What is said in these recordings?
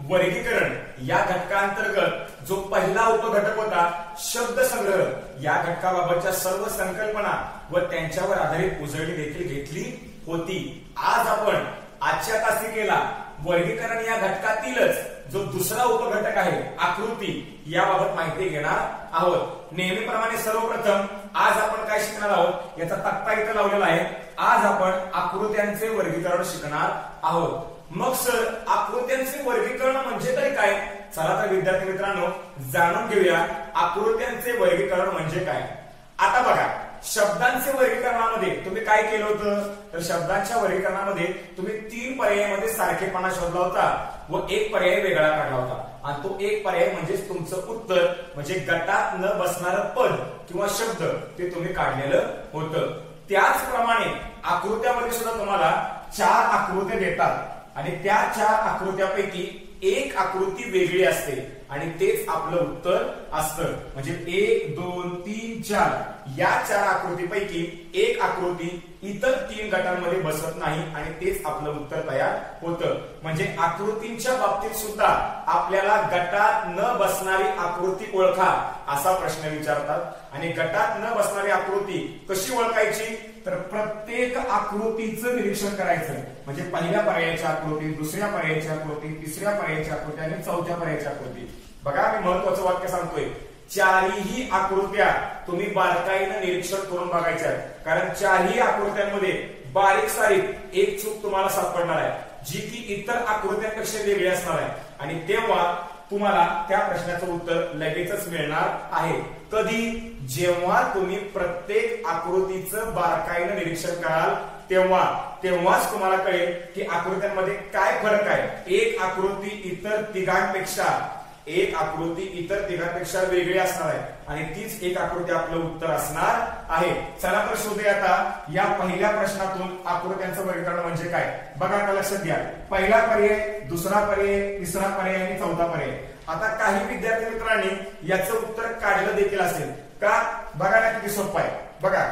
वर्गीकरण या घटकांतर्गत जो पहिला उपघटक होता शब्दसंग्रह, या घटकाबाबतच्या सर्व संकल्पना व त्यांच्यावर आधारित उजळणी देखील घेतली होती. आज आपण आजच्या तासिकेला वर्गीकरण या घटकातीलच जो दुसरा उपघटक आहे आकृती, याबाबत माहिती घेणार आहोत. नेहमीप्रमाणे सर्वप्रथम आज आपण काय शिकणार आहोत, याचा तक्ता इथे लावलेला आहे. आज आपण आकृत्यांचे वर्गीकरण शिकणार आहोत. मग सर आकृत्यांचे वर्गीकरण म्हणजे तरी काय? चला तर विद्यार्थी मित्रांनो जाणून घेऊया आकृत्यांचे वर्गीकरण म्हणजे काय. आता बघा, शब्दांचे वर्गीकरणामध्ये तुम्ही काय केलं होतं, तर शब्दांच्या वर्गीकरणामध्ये तुम्ही 3 पर्यायामध्ये सारखेपणा शोधला होता व एक पर्याय वेगळा काढला होता. आणि तो एक पर्याय म्हणजे तुमचं उत्तर, म्हणजे गटात न बसणारं पद किंवा शब्द ते तुम्ही काढलेलं होतं. त्याचप्रमाणे आकृत्यामध्ये सुद्धा तुम्हाला 4 आकृत्या देतात आणि त्या 4 आकृत्यापैकी एक आकृती वेगळी असते आणि तेच आपलं उत्तर असतं. म्हणजे 1, 2, 3, 4 या 4 आकृतीपैकी एक आकृती इतर 3 गटांमध्ये बसत नाही आणि तेच आपलं उत्तर तयार होतं. म्हणजे आकृतींच्या बाबतीत सुद्धा आपल्याला गटात न बसणारी आकृती ओळखा असा प्रश्न विचारतात. आणि गटात न बसणारी आकृती कशी ओळखायची, तर प्रत्येक आकृतीचं निरीक्षण करायचं. म्हणजे पहिल्या पर्यायाची आकृती, दुसऱ्या पर्यायाची आकृती, तिसऱ्या पर्यायाची आकृती आणि चौथ्या पर्यायाची आकृती. बघा मी महत्वाचं वाक्य सांगतोय, 4ही आकृत्या तुम्ही बारकाईनं निरीक्षण करून बघायच्या, कारण 4ही आकृत्यांमध्ये बारीक सारीक एक चूक तुम्हाला सापडणार आहे जी की इतर आकृत्यांपेक्षा वेगळी असणार आहे. आणि तेव्हा तुम्हाला त्या प्रश्नाचं उत्तर लगेचच मिळणार आहे. कधी? जेव्हा तुम्ही प्रत्येक आकृतीचं बारकाईनं निरीक्षण कराल तेव्हाच तुम्हाला कळेल की आकृत्यांमध्ये काय फरक आहे. एक आकृती इतर तिघांपेक्षा वेगळी असणार आहे आणि तीच एक आकृती आपलं उत्तर असणार आहे. चला तर शोधूया आता या पहिल्या प्रश्नातून आकृत्यांचं वर्गीकरण म्हणजे काय. बघा आता लक्षात घ्या, पहिला पर्याय, दुसरा पर्याय, तिसरा पर्याय आणि चौथा पर्याय. आता काही विद्यार्थी मित्रांनी याचं उत्तर काढलं देखील असेल का? बघा ना किती सोपं आहे. बघा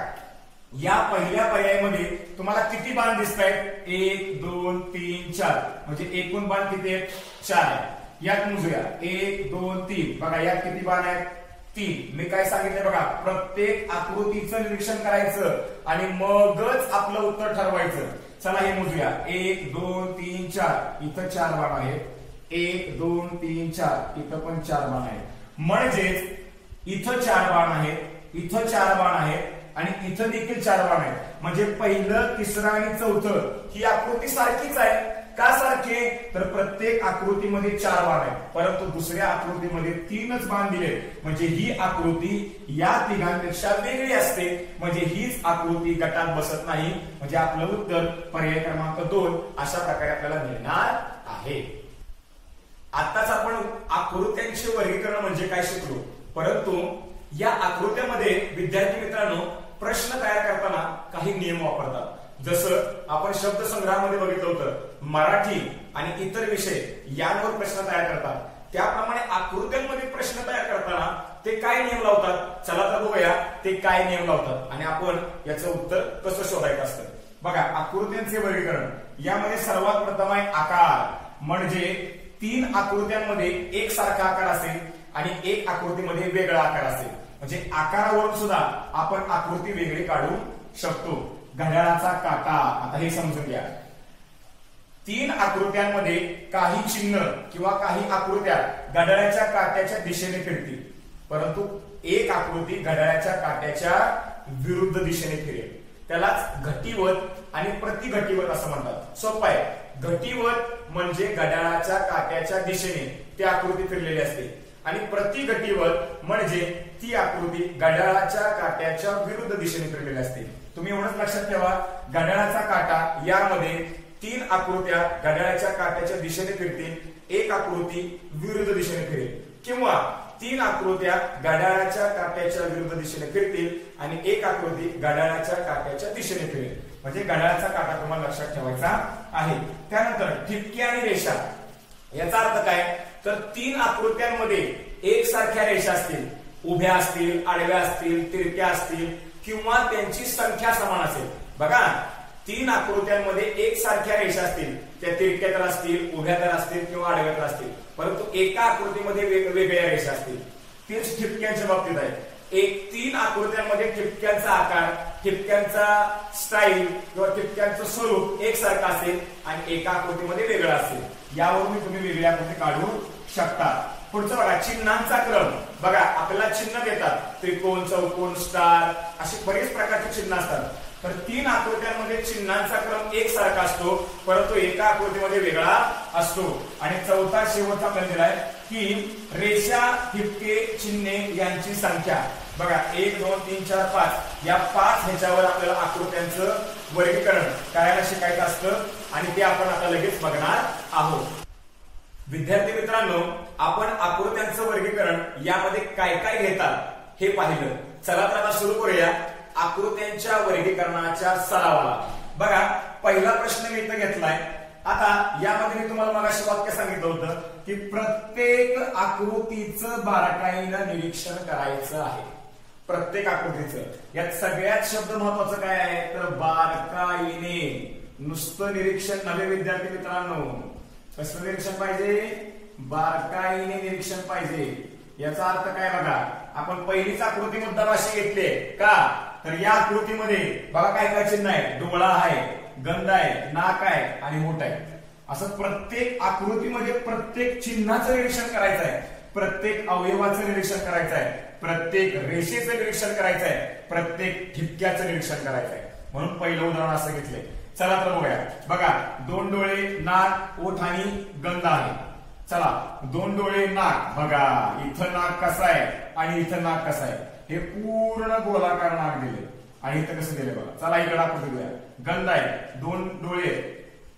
या पहिल्या पर्यायामध्ये तुम्हाला किती बाण दिसत आहेत, 1, 2, 3, 4 म्हणजे एकूण बाण किती आहेत, 4 आहे. यात मोजूया 1, 2, 3. बघा यात किती बाण आहेत, 3. मी काय सांगितलंय बघा, प्रत्येक आकृतीचं निरीक्षण करायचं आणि मगच आपलं उत्तर ठरवायचं. चला हे मोजूया, 1, 2, 3, 4. इथं 4 बाण आहेत. 1, 2, 3, 4. इथं पण 4 बाण आहेत. म्हणजेच इथं 4 बाण आहेत, इथं 4 बाण आहेत आणि इथं देखील 4 बाण आहेत. म्हणजे पहिलं, तिसरं आणि चौथं ही आकृती सारखीच आहे. का सारखे? तर प्रत्येक आकृतीमध्ये 4 बाण आहेत, परंतु दुसऱ्या आकृतीमध्ये 3च बाण दिले. म्हणजे ही आकृती या तिघांपेक्षा वेगळी असते. म्हणजे हीच आकृती गटात बसत नाही. म्हणजे आपलं उत्तर पर्याय क्रमांक 2 अशा प्रकारे आपल्याला मिळणार आहे. आताच आपण आकृत्यांचे वर्गीकरण म्हणजे काय शिकलो, परंतु या आकृत्यामध्ये विद्यार्थी मित्रांनो प्रश्न तयार करताना काही नियम वापरतात. जसं आपण शब्दसंग्रहामध्ये बघितलं होतं, मराठी आणि इतर विषय यांवर प्रश्न तयार करतात, त्याप्रमाणे आकृत्यांमध्ये प्रश्न तयार करताना ते काय नियम लावतात. चला तर बघूया ते काय नियम लावतात आणि आपण याचं उत्तर कसं शोधायचं असतं. बघा आकृत्यांचे वर्गीकरण यामध्ये सर्वात प्रथम आहे आकार. म्हणजे 3 आकृत्यांमध्ये एक सारखा आकार असेल आणि एक आकृतीमध्ये वेगळा आकार असेल. म्हणजे आकारावरून सुद्धा आपण आकृती वेगळी काढू शकतो. घड्याळाचा काटा, आता हे समजून घ्या. 3 आकृत्यांमध्ये काही चिन्ह किंवा काही आकृत्या घड्याळाच्या काट्याच्या दिशेने फिरतील, परंतु एक आकृती घड्याळाच्या काट्याच्या विरुद्ध दिशेने फिरेल. त्यालाच घटीवत आणि प्रतिघटीवत असं म्हणतात. सोपं आहे. घटीवत म्हणजे घड्याळाच्या काट्याच्या दिशेने ती आकृती फिरलेली असते आणि प्रतिघटीवत म्हणजे ती आकृती घड्याळाच्या काट्याच्या विरुद्ध दिशेने फिरलेली असते. तुम्ही एवढंच लक्षात ठेवा, घड्याळाचा काटा यामध्ये 3 आकृत्या घड्याळाच्या काट्याच्या दिशेने फिरतील, एक आकृती विरुद्ध दिशेने फिरेल, किंवा 3 आकृत्या घड्याळाच्या काट्याच्या विरुद्ध दिशेने फिरतील आणि एक आकृती घड्याळाच्या काट्याच्या दिशेने फिरेल. म्हणजे घड्याळाचा काटा तुम्हाला लक्षात ठेवायचा आहे. त्यानंतर ठिपके आणि रेषा, याचा अर्थ काय, तर 3 आकृत्यांमध्ये एकसारख्या रेषा असतील, उभ्या असतील, आडव्या असतील, तिरक्या असतील किंवा त्यांची संख्या समान असेल. बघा तीन आकृत्यांमध्ये एकसारख्या रेषा असतील, त्या तिरक्या तर असतील, उभ्या तर असतील किंवा आडव्या तर असतील, परंतु एका आकृतीमध्ये वेगवेगळ्या रेषा असतील. तेच ठिपक्यांच्या बाबतीत आहे. तीन आकृत्यांमध्ये ठिपक्यांचा आकार, ठिपक्यांचा स्टाईल किंवा ठिपक्यांचं स्वरूप एकसारखं असेल आणि एका आकृतीमध्ये वेगळं असेल. यावरून तुम्ही वेगळी आकृती काढू शकता. पुढचं बघा, चिन्हांचा क्रम. बघा आपल्याला चिन्ह देतात, त्रिकोण, चौकोन, स्टार असे बरेच प्रकारचे चिन्ह असतात. तर तीन आकृत्यांमध्ये चिन्हांचा क्रम एकसारखा असतो, परंतु एका आकृतीमध्ये वेगळा असतो. आणि चौथा शेवटचा आपल्याला दिलाय की रेषा, ठिपके, चिन्हे यांची संख्या. बघा 1 2 3 4 5 या 5 ह्याच्यावर आपल्याला आकृत्यांचं वर्गीकरण करायला शिकायचं असतं आणि ते आपण आता लगेच बघणार आहोत. विद्यार्थी मित्रांनो, आपण आकृत्यांचं वर्गीकरण यामध्ये काय काय घेतात हे पाहिलं. चला तर आता सुरू करूया आकृत्यांच्या वर्गीकरणाच्या सरावाला. बघा पहिला प्रश्न मी इथं घेतलाय. आता यामध्ये मी तुम्हाला मगाशी वाक्य सांगितलं होतं की प्रत्येक आकृतीचं बारकाईनं निरीक्षण करायचं आहे. प्रत्येक आकृतीचं. यात सगळ्यात शब्द महत्वाचं काय आहे तर बारकाईने. नुसतं निरीक्षण नव्हे विद्यार्थी मित्रांनो. कसं निरीक्षण पाहिजे? बारकाईने निरीक्षण पाहिजे. याचा अर्थ काय बघा, आपण पहिलीच आकृती मुद्दाम अशी घेतली का, तर या आकृतीमध्ये बघा काय काय चिन्ह आहे. डोळा आहे, गंध आहे, नाक आहे आणि मोठ आहे. असं प्रत्येक आकृतीमध्ये प्रत्येक चिन्हाचं निरीक्षण करायचं आहे, प्रत्येक अवयवाचं निरीक्षण करायचं आहे, प्रत्येक रेषेचं निरीक्षण करायचं आहे, प्रत्येक ठिपक्याचं निरीक्षण करायचं आहे. म्हणून पहिलं उदाहरण असं घेतलंय. चला तर बघूया. बघा 2 डोळे, नाक, ओठ आणि गंध आहे. चला 2 डोळे, नाक. बघा इथं नाक कसं आहे आणि इथं नाक कसं आहे. हे पूर्ण गोलाकार नाक दिले आणि इथं कसं दिले बघा. चला इकडे आपण बघूया. गंध आहे, 2 डोळे,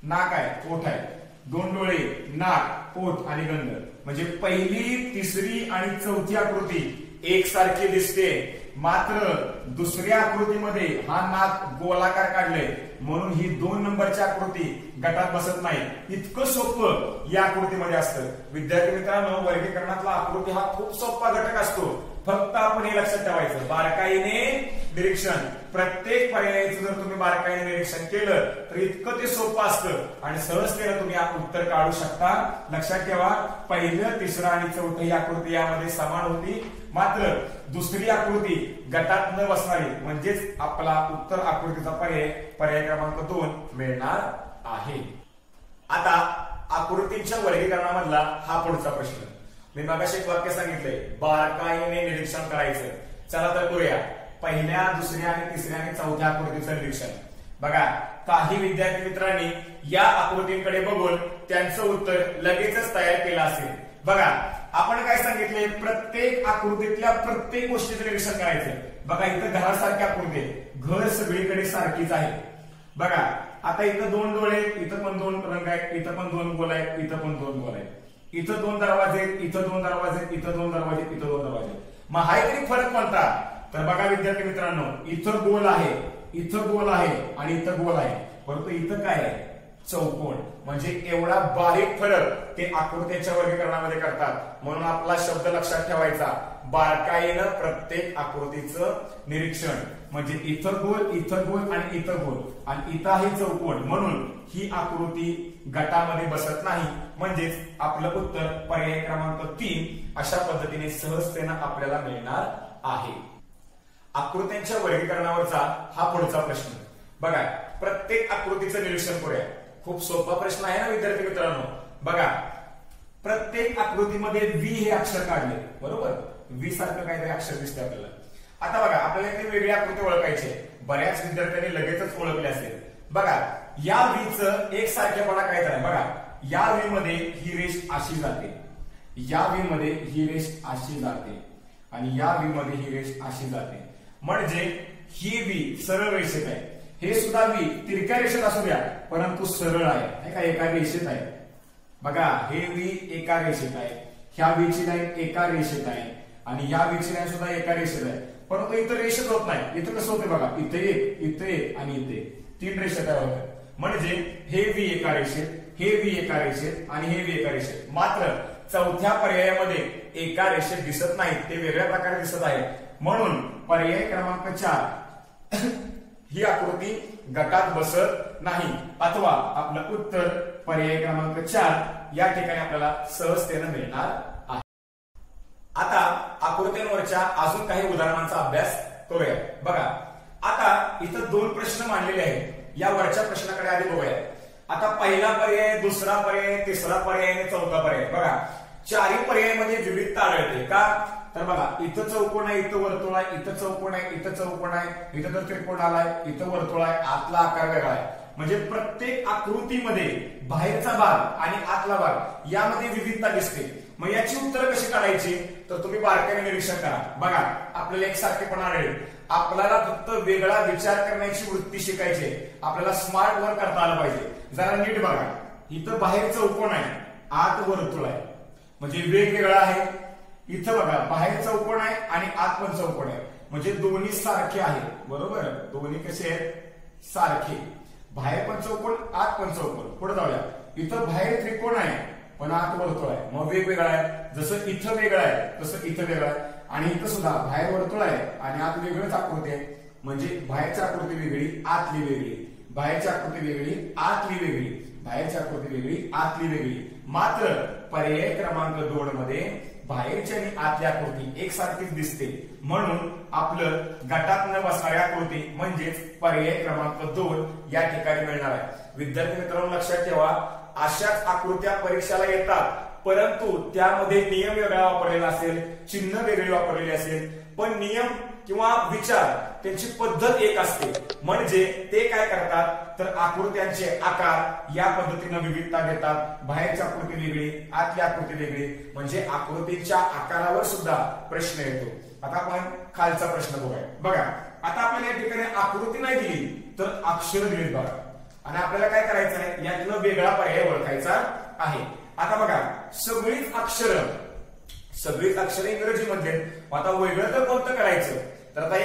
नाक आहे, ओठ आहे. 2 डोळे, नाक, ओठ आणि गंध. म्हणजे पहिली, तिसरी आणि चौथी आकृती एकसारखी दिसते, मात्र दुसऱ्या आकृतीमध्ये हा नाक गोलाकार काढले म्हणून ही 2 नंबरची आकृती गटात बसत नाही. इतकं सोपं या आकृतीमध्ये असतं. विद्यार्थी मित्रांनो, वर्गीकरणातला आकृती हा खूप सोपा घटक असतो. फक्त आपण हे लक्षात ठेवायचं, बारकाईने निरीक्षण. प्रत्येक पर्यायाचं जर तुम्ही बारकाईने निरीक्षण केलं तर इतकं ते सोपं असतं आणि सहजतेने तुम्ही उत्तर काढू शकता. लक्षात ठेवा, पहिलं, तिसरं आणि चौथं ही आकृती यामध्ये समान होती, मात्र दुसरी आकृती गटात न बसणारी म्हणजेच आपला उत्तर आकृतीचा पर्याय क्रमांक 2 मिळणार आहे. आता आकृतींच्या वर्गीकरणामधला हा पुढचा प्रश्न. मी मगाशी एक वाक्य सांगितलंय, बारकाईने निरीक्षण करायचं. चला तर करूया पहिल्या, दुसऱ्या आणि तिसऱ्या आणि चौथ्या आकृतीचं निरीक्षण. बघा काही विद्यार्थी मित्रांनी या आकृतींकडे बघून त्यांचं उत्तर लगेचच तयार केलं असेल. बघा आपण काय सांगितले, प्रत्येक आकृतीतल्या प्रत्येक गोष्टीचं निरीक्षण करायचं. बघा इथं घरासारखी आकृती आहे, घर सगळीकडे सारखीच आहे. बघा आता इथं 2 डोळे, इथं पण 2 रंग आहेत, इथं पण 2 गोल आहेत, इथं पण 2 गोल आहेत. इथं 2 दरवाजे, इथं 2 दरवाजे, इथं 2 दरवाजे, इथं 2 दरवाजे. मग हा तरी फरक कोणता? तर बघा विद्यार्थी मित्रांनो, इथं गोल आहे, इथं गोल आहे आणि इथं गोल आहे, परंतु इथं काय आहे? चौकोन. म्हणजे एवढा बारीक फरक ते आकृतीच्या वर्गीकरणामध्ये करतात. म्हणून आपला शब्द लक्षात ठेवायचा, बारकाईनं प्रत्येक आकृतीचं निरीक्षण. म्हणजे इथं गोल आणि इथं गोल आणि इथं आहे चौकोन, म्हणून ही आकृती गटामध्ये बसत नाही. म्हणजेच आपलं उत्तर पर्याय क्रमांक 3 अशा पद्धतीने सहजतेनं आपल्याला मिळणार आहे. आकृत्यांच्या वर्गीकरणावरचा हा पुढचा प्रश्न. बघा प्रत्येक आकृतीचं निरीक्षण करूया. खूप सोपा प्रश्न आहे ना विद्यार्थी मित्रांनो. बघा प्रत्येक आकृतीमध्ये व्ही हे अक्षर काढले, बरोबर. व्ही सारखं काहीतरी अक्षर दिसते आपल्याला. आता बघा आपल्याला इथे वेगळी आकृती ओळखायची. बऱ्याच विद्यार्थ्यांनी लगेचच ओळखले असेल. बघा या व्हीचं एक सारखेपणा काय आहे. बघा या व्ही मध्ये ही रेष अशी जाते, या व्ही मध्ये ही रेष अशी जाते आणि या व्ही मध्ये ही रेष अशी जाते. म्हणजे ही व्ही सरळ रेषेत आहे. हे सुद्धा व्ही तिरक्या रेषेत असू द्या परंतु सरळ आहे का, एका रेषेत आहे. बघा हे व्ही एका रेषेत आहे, ह्या व्हीची लाईन एका रेषेत आहे आणि ह्या व्हीची लाईन सुद्धा एका रेषेत आहे. परंतु इथं रेषेत होत नाही. इथं कसं होते बघा, इथे एक आणि इथे 3 रेषा तयार होतात. म्हणजे हे व्ही एका रेषेत, हे व्ही एका रेषेत आणि हे व्ही एका रेषेत. मात्र चौथ्या पर्यायामध्ये एका रेषेत दिसत नाहीत, ते वेगळ्या प्रकारे दिसत आहेत. म्हणून पर्याय क्रमांक 4 ही आकृती गटात बसत नाही, अथवा आपलं उत्तर पर्याय क्रमांक 4 या ठिकाणी आपल्याला सहजतेने मिळणार आहे. आता आकृत्यांवरच्या अजून काही उदाहरणांचा अभ्यास करूया. बघा, आता इथं 2 प्रश्न मांडलेले आहेत. या वरच्या प्रश्नाकडे आधी बघूया. आता पहिला पर्याय, दुसरा पर्याय, तिसरा पर्याय आणि चौथा पर्याय. बघा, चारही पर्यायामध्ये विविधता आढळते का? तर बघा, इथं चौकोन आहे, इथं वर्तुळ आहे, इथं चौकोन आहे, इथं चौकोन आहे, इथं तर त्रिकोण आलाय, इथं वर्तुळ आहे, आतला आकार वेगळा आहे. म्हणजे प्रत्येक आकृतीमध्ये बाहेरचा भाग आणि आतला भाग यामध्ये विविधता दिसते. मग याची उत्तरं कशी काढायची? तर तुम्ही बारकाईने निरीक्षण करा. बघा, आपल्याला एकसारखेपणा आढळेल. आपल्याला फक्त वेगळा विचार करण्याची वृत्ती शिकायची आहे. आपल्याला स्मार्ट वर्क करता आलं पाहिजे. जरा नीट बघा, इथं बाहेर चौकोन आहे, आत वर्तुळ आहे, म्हणजे वेगवेगळा आहे. इथं बघा, बाहेर चौकोन आहे आणि आत पण चौकोन आहे, म्हणजे दोन्ही सारखे आहेत. बरोबर, दोन्ही कसे आहेत? सारखे. बाहेर पण चौकोन, आत पण चौकोन. पुढे जाऊया, इथं बाहेर त्रिकोण आहे पण आत वर्तुळ आहे, मग वेगवेगळा आहे. जसं इथं वेगळं आहे तसं इथं वेगळं आहे. आणि इथं सुद्धा बाहेर वर्तुळ आहे आणि आत वेगळंच आकृती आहे, म्हणजे बाहेरची आकृती वेगळी, आतली वेगळी. बाहेरची आकृती वेगळी, आतली वेगळी. बाहेरची आकृती वेगळी, आतली वेगळी. मात्र पर्याय क्रमांक 2 मध्ये बाहेरची आणि आतली आकृती एकसारखीच दिसते, म्हणून आपलं गटात न बसणारी आकृती म्हणजेच पर्याय क्रमांक 2 या ठिकाणी मिळणार आहे. विद्यार्थी मित्रांनो, लक्षात ठेवा, अशाच आकृत्या परीक्षेला येतात, परंतु त्यामध्ये नियम वेगळा वापरलेला असेल, चिन्ह वेगळी वापरलेली असेल, पण नियम किंवा विचार त्यांची पद्धत एक असते. म्हणजे ते काय करतात, तर आकृत्यांचे आकार या पद्धतीने विविधता देतात. बाहेरची आकृती वेगळी, आतली आकृती वेगळी, म्हणजे आकृतीच्या आकारावर सुद्धा प्रश्न येतो. आता आपण खालचा प्रश्न बघूया. बघा, आता आपल्याला या ठिकाणी आकृती नाही दिली तर अक्षर दिलीत बघा, आणि आपल्याला काय करायचं आहे, यातला वेगळा पर्याय ओळखायचा आहे. आता बघा, सगळीच अक्षरे इंग्रजी मध्ये. आता वेगळं तर कोणतं करायचं, तर आता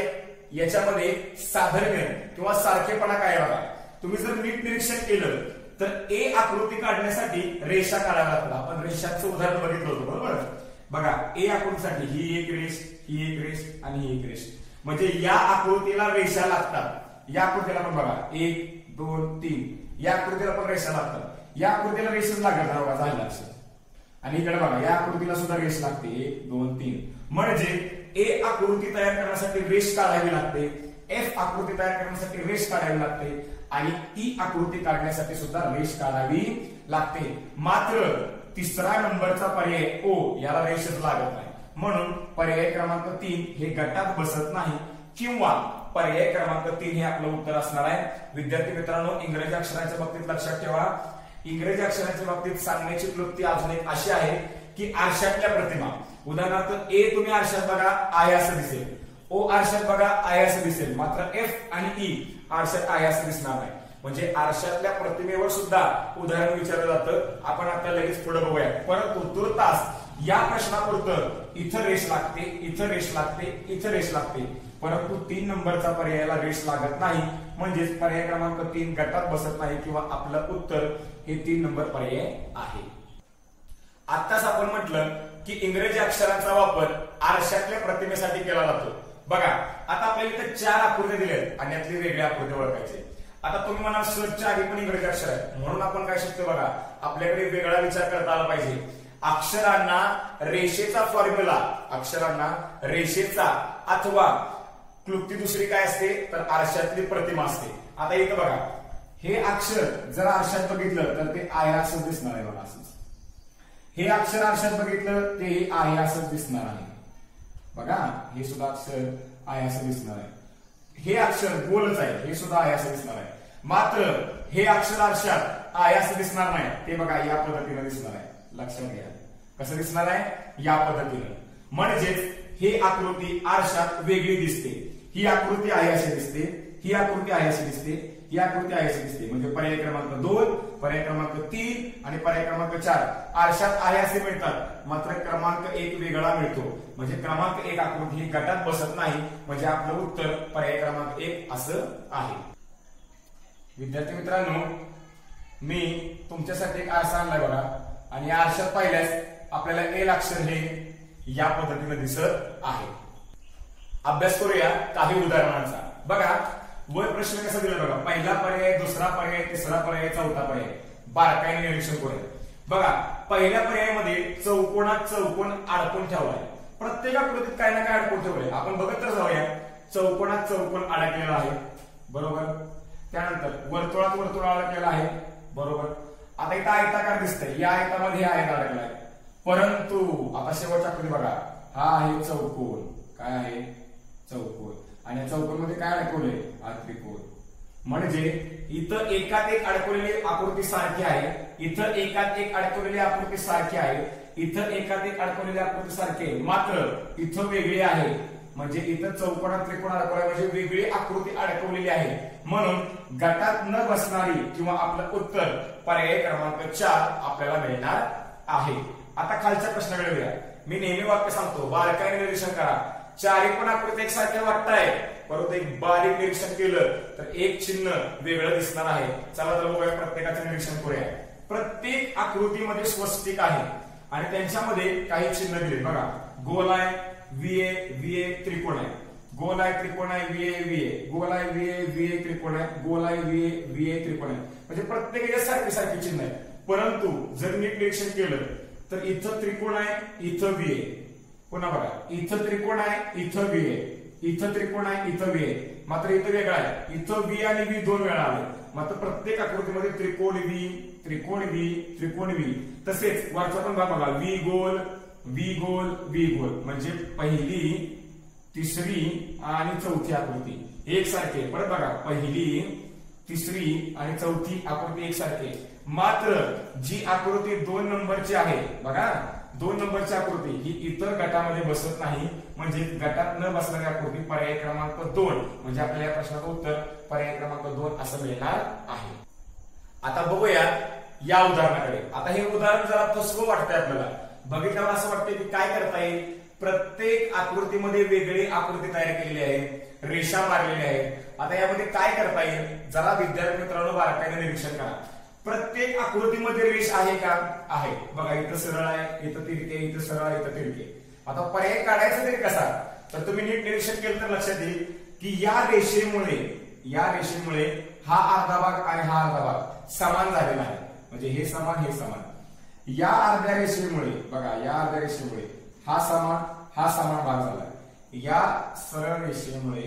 याच्यामध्ये साधर्म्य किंवा सारखेपणा काय बघा. तुम्ही जर नीट निरीक्षण केलं तर ए आकृती काढण्यासाठी रेषा काढायला लागतात. आपण रेषांचं उदाहरण बघितलं होतं, बरोबर. बघा, ए आकृतीसाठी ही एक रेष, ही एक रेष आणि ही एक रेष, म्हणजे या आकृतीला रेषा लागतात. या आकृतीला पण बघा 1 2 3, या आकृतीला पण रेषा लागतात. या आकृतीला रेषच लागत नाही बघा, झालं असं. आणि इकडे बघा, या आकृतीला सुद्धा रेष लागते 1 2 3, म्हणजे ए आकृती तयार करण्यासाठी रेष काढावी लागते, एफ आकृती तयार करण्यासाठी रेष काढावी लागते, आणि ई आकृती काढण्यासाठी सुद्धा रेष काढावी लागते. मात्र तिसरा नंबरचा पर्याय ओ, याला रेषच लागत नाही, म्हणून पर्याय क्रमांक 3 हे गटात बसत नाही, किंवा पर्याय क्रमांक 3 हे आपलं उत्तर असणार आहे. विद्यार्थी मित्रांनो, इंग्रजी अक्षरांच्या बाबतीत लक्षात ठेवा, इंग्रजी अक्षरांच्या बाबतीत सांगण्याची क्लुप्ती अजून एक अशी आहे की आरशातल्या प्रतिमा, उदाहरणार्थ ए तुम्ही आरशात बघा आय असं दिसेल, ओ आरशात बघा आय असं दिसेल, मात्र एफ आणि ई आरशात आय असं दिसणार नाही. म्हणजे आरशातल्या प्रतिमेवर सुद्धा उदाहरण विचारलं जातं. आपण आता लगेच पुढे बघूया, परंतु तुर्तास या प्रश्नापुरतं इथं रेष लागते, इथं रेष लागते, इथं रेष लागते, परंतु 3 नंबरचा पर्यायाला रेष लागत नाही, म्हणजेच पर्याय क्रमांक 3 गटात बसत नाही, किंवा आपलं उत्तर हे 3 नंबर पर्याय आहे. आत्ताच आपण म्हटलं की इंग्रजी अक्षरांचा वापर आरशातल्या प्रतिमेसाठी केला जातो. बघा, आता आपल्याला इथे 4 आकृत्या दिल्यात आणि यातली वेगळ्या आकृत्या ओळखायचे. आता तुम्ही म्हणा सर्चच्या आधी पण इंग्रजी अक्षर आहे, म्हणून आपण काय शिकतो बघा, आपल्याकडे वेगळा विचार करता आला पाहिजे. अक्षरांना रेषेचा फॉर्म्युला, अक्षरांना रेषेचा अथवा क्लुप्ती दुसरी काय असते, तर आरशातली प्रतिमा असते. आता इथं बघा, हे अक्षर जर आरशात बघितलं तर ते आहे असं दिसणार आहे बघा, असंच. हे अक्षर आरशात बघितलं ते आहे असं दिसणार आहे बघा, हे सुद्धा अक्षर आहे असं दिसणार आहे. हे अक्षर गोलच आहे, हे सुद्धा आहे असं दिसणार आहे. मात्र हे अक्षर आरशात आहे असं दिसणार नाही, ते बघा या पद्धतीने दिसणार आहे. लक्षात घ्या, कसं दिसणार आहे, या पद्धतीने. म्हणजेच ही आकृती आरशात वेगळी दिसते. ही आकृती आहे अशी दिसते, ही आकृती आहे अशी दिसते, ही आकृती आहे अशी दिसते. म्हणजे पर्याय क्रमांक 2, पर्याय क्रमांक 3 आणि पर्याय क्रमांक 4 आरशात आहे असे मिळतात, मात्र क्रमांक 1 वेगळा मिळतो. म्हणजे क्रमांक 1 आकृती ही गटात बसत नाही, म्हणजे आपलं उत्तर पर्याय क्रमांक 1 असं आहे. विद्यार्थी मित्रांनो, मी तुमच्यासाठी एक आरसा आणलाय बघा, आणि या आरशात पाहिल्यास आपल्याला एल अक्षर हे या पद्धतीने दिसत आहे. अभ्यास करूया काही उदाहरणांचा. बघा, वर प्रश्न कसा दिला बघा, पहिला पर्याय, दुसरा पर्याय, तिसरा पर्याय, चौथा पर्याय, बारकाईने निरीक्षण करूया. बघा पहिल्या पर्यायामध्ये चौकोनात चौकोन अडकून ठेवलाय. प्रत्येक आकृतीत काय ना काय अडकून ठेवलंय. आपण बघत तर जाऊया. चौकोनात चौकोन अडकलेला आहे, बरोबर. त्यानंतर वर्तुळात वर्तुळ अडकलेला आहे, बरोबर. आता इथं आयताकार दिसतंय, या आयतामध्ये आयत अडकलाय. परंतु आता शेवटच्या आकृती बघा, हा आहे चौकोन. काय आहे? चौकोन. आणि या चौकोन मध्ये काय अडकवलंय? हा त्रिकोण. म्हणजे इथं एकात एक अडकवलेली आकृती सारखी आहे, इथं एकात एक अडकवलेली आकृती सारखी आहे, इथं एकात एक अडकवलेली आकृती सारखी आहे, मात्र इथं वेगळी आहे. म्हणजे इथं चौकोनात त्रिकोण अडकवलाय म्हणजे वेगळी आकृती अडकवलेली आहे. म्हणून गटात न बसणारी किंवा आपलं उत्तर पर्याय क्रमांक 4 आपल्याला मिळणार आहे. आता खालच्या प्रश्नाकडे वळूया. मी नेहमी वाक्य सांगतो, बारकाईने निरीक्षण करा. चारी पण आकृती एकसारख्या वाटताय, परंतु एक बारीक निरीक्षण केलं तर एक चिन्ह वेगळं दिसणार आहे. चला तर बघूया, प्रत्येकाचं निरीक्षण करूया. प्रत्येक आकृतीमध्ये स्वस्तिक आहे आणि त्यांच्यामध्ये काही चिन्ह दिले. बघा, गोल आहे, VA VA त्रिकोण आहे, गोल आहे, त्रिकोण आहे, VA VA, गोल आहे, VA VA त्रिकोण आहे, गोल आहे, VA VA त्रिकोण आहे. म्हणजे प्रत्येक सारखी सारखी चिन्ह आहे. परंतु जर नीट निरीक्षण केलं तर इथं त्रिकोण आहे, इथं VA. पुन्हा बघा, इथं त्रिकोण आहे, इथं VA, इथं त्रिकोण आहे, इथं VA. मात्र इथं वेगळं आहे, इथं V आणि V दोन वेळा आले. मात्र प्रत्येक आकृतीमध्ये त्रिकोण V, त्रिकोण V, त्रिकोण V. तसेच वरचा पण भाग बघा, V गोल, V गोल, V गोल. म्हणजे पहिली, तिसरी आणि चौथी आकृती एकसारखी. परत बघा, पहिली, तिसरी आणि चौथी आकृती एकसारखी. मात्र जी आकृती 2 नंबरची आहे बघा, 2 नंबरची आकृती ही इतर गटामध्ये बसत नाही. म्हणजे गटात न बसणारी आकृती पर्याय क्रमांक 2. म्हणजे आपल्याला या प्रश्नाचं उत्तर पर्याय क्रमांक 2 असं मिळणार आहे. आता बघूया या उदाहरणाकडे. आता हे उदाहरण जरा फसवं वाटतंय आपल्याला. बघितल्यावर असं वाटतंय की काय करता येईल. प्रत्येक आकृतीमध्ये वेगळी आकृती तयार केलेली आहे, रेषा मारलेल्या आहेत. आता यामध्ये काय करता येईल, जरा विद्यार्थी मित्रांनो बारकाईने निरीक्षण करा. प्रत्येक आकृतीमध्ये रेष आहे का? आहे. बघा, इथं सरळ आहे, इथं तिरके, इथं सरळ आहे, इथं तिरके. आता पर्याय काढायचा तरी कसा, तर तुम्ही नीट निरीक्षण केलं तर लक्षात येईल की या रेषेमुळे हा अर्धा भाग आणि हा अर्धा भाग समान झालेला आहे. म्हणजे हे समान, हे समान. या अर्ध्या रेषेमुळे बघा, या अर्ध्या रेषेमुळे हा समान भाग झाला. या सरळ रेषेमुळे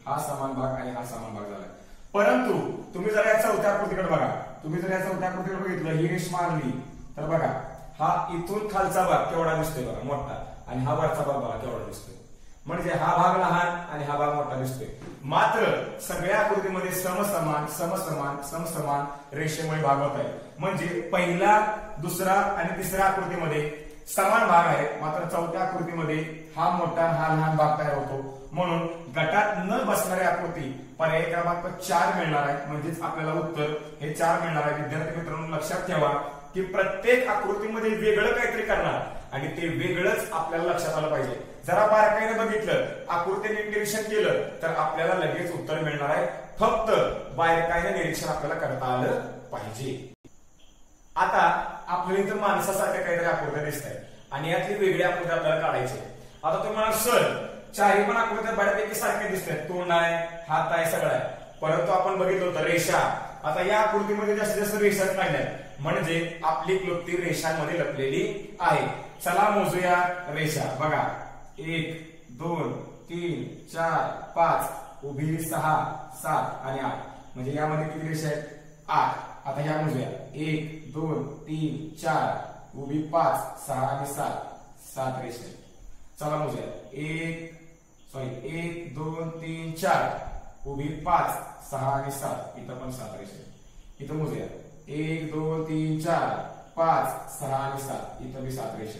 हा समान भाग आणि हा समान भाग झाला. परंतु तुम्ही जर या चौथ्या आकृतीकडे बघा, तुम्ही जर या चौथ्या आकृतीकडे बघितलं, ही रेष मारली तर बघा, हा इथून खालचा भाग केवढा दिसतोय बघा, मोठा, आणि हा वरचा भाग बघा केवढा दिसतोय. म्हणजे हा भाग लहान आणि हा भाग मोठा दिसतोय. मात्र सगळ्या आकृतीमध्ये समसमान रेषेमुळे भाग होत आहे. म्हणजे पहिला, दुसरा आणि तिसऱ्या आकृतीमध्ये समान भाग आहे, मात्र चौथ्या आकृतीमध्ये हा मोठा, हा लहान भाग तयार होतो. म्हणून गटात न बसणारी आकृती पर्याय क्रमांक 4 मिळणार आहे. म्हणजेच आपल्याला उत्तर हे 4 मिळणार आहे. विद्यार्थी मित्रांनो लक्षात ठेवा की प्रत्येक आकृतीमध्ये वेगळं काहीतरी करणार आणि ते वेगळंच आपल्याला लक्षात आलं पाहिजे. जरा बारकाईने बघितलं, आकृती निरीक्षण केलं तर आपल्याला लगेच उत्तर मिळणार आहे. फक्त बारकाईने निरीक्षण आपल्याला करता आलं पाहिजे. आता आपल्याला इथं माणसासारख्या काहीतरी आकृत्या दिसत आहेत आणि यातली वेगळी आकृती आपल्याला काढायची. आता तुम्ही म्हणाल सर, चारही पण आकृत्या बऱ्यापैकी सारख्या दिसतात, तोंड आहे, हात आहे, सगळं आहे. परंतु आपण बघितलं होतं रेषा. आता या आकृतीमध्ये जास्तीत जास्त रेषा काढल्या, म्हणजे आपली क्लृप्ती रेषांमध्ये लपलेली आहे. चला मोजूया रेषा. बघा, 1 2 3 4 5, उभी 6 7 आणि 8. म्हणजे यामध्ये किती रेषा आहेत? 8. आता ह्या मोजूया. 1 2 3 4, उभी 5 6 आणि 7 रेषा. चला मोजूया. 1 2 3 4, उभी 5 6 आणि 7. इथं पण 7 रेषा. इथं मोजूया. 1 2 3 4 5 6 आणि 7. इथं बी 7 रेषा.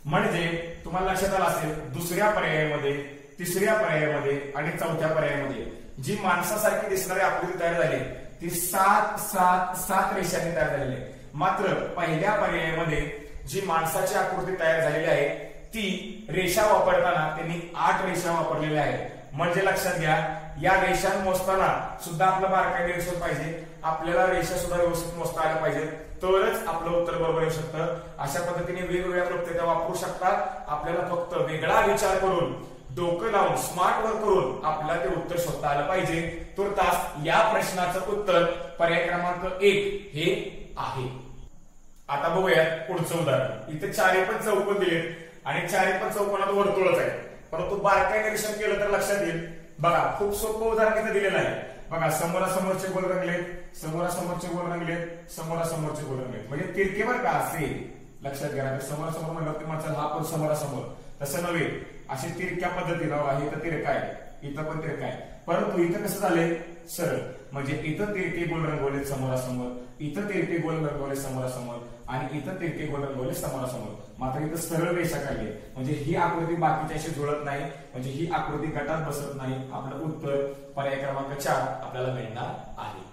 म्हणजे तुम्हाला लक्षात आलं असेल, दुसऱ्या पर्यायामध्ये, तिसऱ्या पर्यायामध्ये आणि चौथ्या पर्यायामध्ये जी माणसासारखी दिसणारी आकृती तयार झाली ती 7 रेषांनी तयार झालेली आहे. मात्र पहिल्या पर्यायामध्ये जी माणसाची आकृती तयार झालेली आहे ती रेषा वापरताना त्यांनी 8 रेषा वापरलेल्या आहेत. म्हणजे लक्षात घ्या, या रेषा मोजताना सुद्धा आपलं बारकाईने निरीक्षण पाहिजे. आपल्याला रेषा सुद्धा व्यवस्थित मोजता आल्या पाहिजे, तरच आपलं उत्तर बरोबर येऊ शकतं. अशा पद्धतीने वेगवेगळ्या प्रक्रिया वापरू शकतात. आपल्याला फक्त वेगळा विचार करून डोकं लावून स्मार्ट वर्क करून आपल्याला ते उत्तर शोधता आलं पाहिजे. तुर्तास या प्रश्नाचं उत्तर पर्याय क्रमांक 1 हे आहे. आता बघूया पुढचं उदाहरण. इथे चारी पण चौकोन दिलेत आणि चारी पण चौकोनात वर्तुळच आहे, परंतु बारकाई निरीक्षण केलं तर लक्षात येईल. बघा खूप सोपं उदाहरण इथे दिलेलं आहे. बघा समोरासमोरचे गोल रंगलेत, समोरासमोरचे गोल रंगलेत, समोरासमोरचे गोल रंगलेत, म्हणजे तिरके बरं का असे लक्षात घ्या. समोरासमोर म्हणलं की म्हणतात हा पण समोरासमोर, तसं नव्हे. अशी तिरक्या पद्धतीनं आहे, इथं तिरका आहे, इथं पण तिरका आहे, परंतु इथं कसं झालंय सरळ. म्हणजे इथं तिरके गोल रंगवले समोरासमोर, इथं तिरके गोल रंगवले समोरासमोर आणि इथं तिरके गोल रंगवले समोरासमोर. मात्र इथं सरळ रेषा काढली, म्हणजे ही आकृती बाकीच्याशी जुळत नाही, म्हणजे ही आकृती गटात बसत नाही. आपलं उत्तर पर्याय क्रमांक 4 आपल्याला मिळणार आहे.